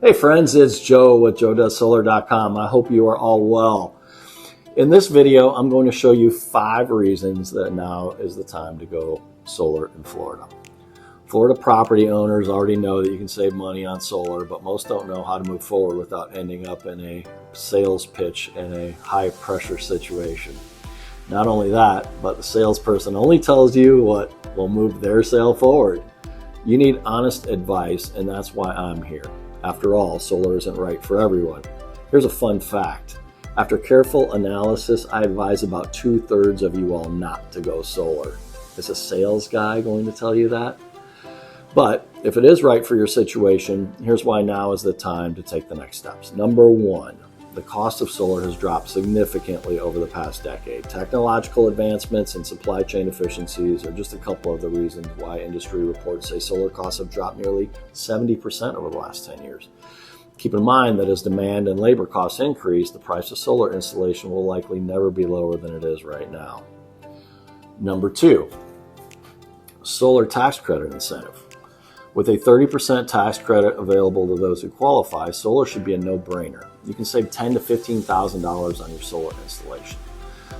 Hey friends, it's Joe with joedoessolar.com. I hope you are all well. In this video, I'm going to show you 5 reasons that now is the time to go solar in Florida. Florida property owners already know that you can save money on solar, but most don't know how to move forward without ending up in a sales pitch in a high pressure situation. Not only that, but the salesperson only tells you what will move their sale forward. You need honest advice, and that's why I'm here. After all, solar isn't right for everyone. Here's a fun fact. After careful analysis, I advise about 2/3 of you all not to go solar. Is a sales guy going to tell you that? But if it is right for your situation, here's why now is the time to take the next steps. Number 1, the cost of solar has dropped significantly over the past decade. Technological advancements and supply chain efficiencies are just a couple of the reasons why industry reports say solar costs have dropped nearly 70% over the last 10 years. Keep in mind that as demand and labor costs increase, the price of solar installation will likely never be lower than it is right now. Number 2, solar tax credit incentive. With a 30% tax credit available to those who qualify, solar should be a no-brainer. You can save $10,000 to $15,000 on your solar installation.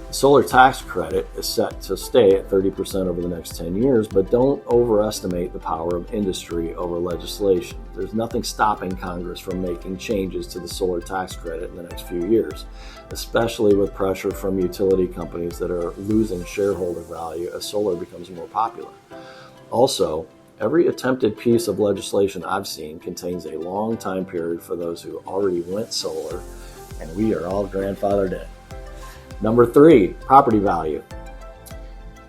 The solar tax credit is set to stay at 30% over the next 10 years, but don't overestimate the power of industry over legislation. There's nothing stopping Congress from making changes to the solar tax credit in the next few years, especially with pressure from utility companies that are losing shareholder value as solar becomes more popular. Also, every attempted piece of legislation I've seen contains a long time period for those who already went solar, and we are all grandfathered in. Number 3, property value.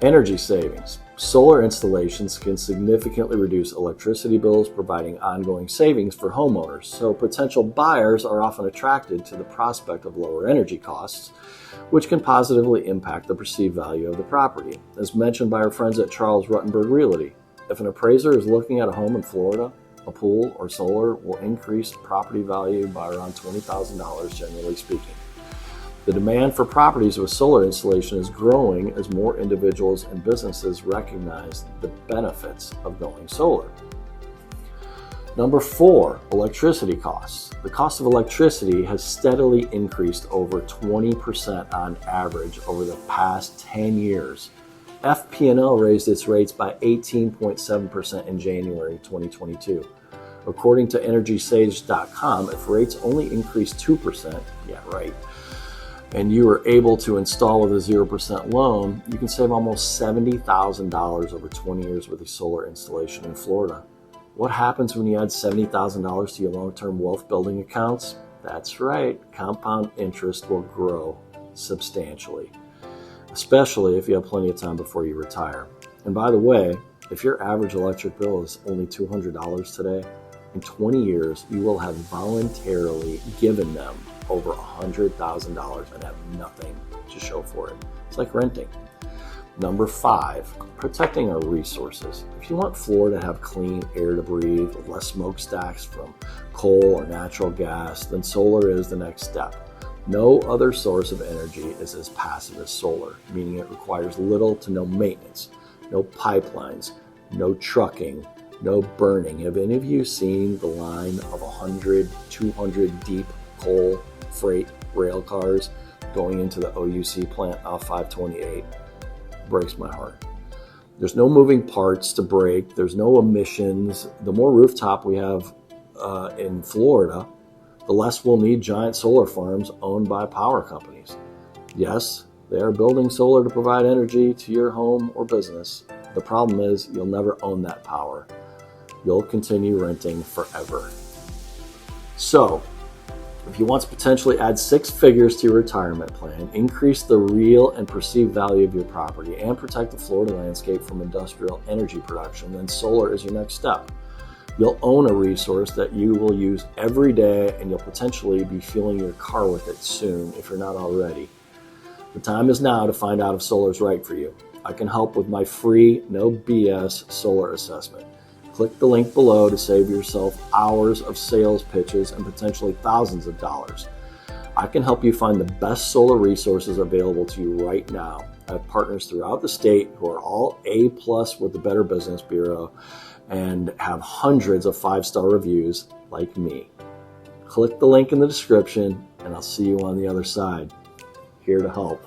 Energy savings. Solar installations can significantly reduce electricity bills, providing ongoing savings for homeowners. So potential buyers are often attracted to the prospect of lower energy costs, which can positively impact the perceived value of the property. As mentioned by our friends at Charles Ruttenberg Realty, if an appraiser is looking at a home in Florida, a pool or solar will increase property value by around $20,000, generally speaking. The demand for properties with solar installation is growing as more individuals and businesses recognize the benefits of going solar. Number 4, electricity costs. The cost of electricity has steadily increased over 20% on average over the past 10 years. FP&L raised its rates by 18.7% in January 2022. According to EnergySage.com, if rates only increased 2%, and you were able to install with a 0% loan, you can save almost $70,000 over 20 years with a solar installation in Florida. What happens when you add $70,000 to your long-term wealth building accounts? That's right, compound interest will grow substantially, especially if you have plenty of time before you retire. And by the way, if your average electric bill is only $200 today, in 20 years, you will have voluntarily given them over $100,000 and have nothing to show for it. It's like renting. Number 5, protecting our resources. If you want Florida to have clean air to breathe with less smokestacks from coal or natural gas, then solar is the next step. No other source of energy is as passive as solar, meaning it requires little to no maintenance, no pipelines, no trucking, no burning. Have any of you seen the line of 100, 200 deep coal freight rail cars going into the OUC plant off 528? Breaks my heart. There's no moving parts to break. There's no emissions. The more rooftop we have in Florida, the less we'll need giant solar farms owned by power companies. Yes, they are building solar to provide energy to your home or business. The problem is you'll never own that power. You'll continue renting forever. So, if you want to potentially add 6 figures to your retirement plan, increase the real and perceived value of your property, and protect the Florida landscape from industrial energy production, then solar is your next step. You'll own a resource that you will use every day, and you'll potentially be fueling your car with it soon if you're not already. The time is now to find out if solar is right for you. I can help with my free, no BS solar assessment. Click the link below to save yourself hours of sales pitches and potentially thousands of dollars. I can help you find the best solar resources available to you right now. I have partners throughout the state who are all A+ with the Better Business Bureau and have hundreds of 5-star reviews like me. Click the link in the description, and I'll see you on the other side. Here to help.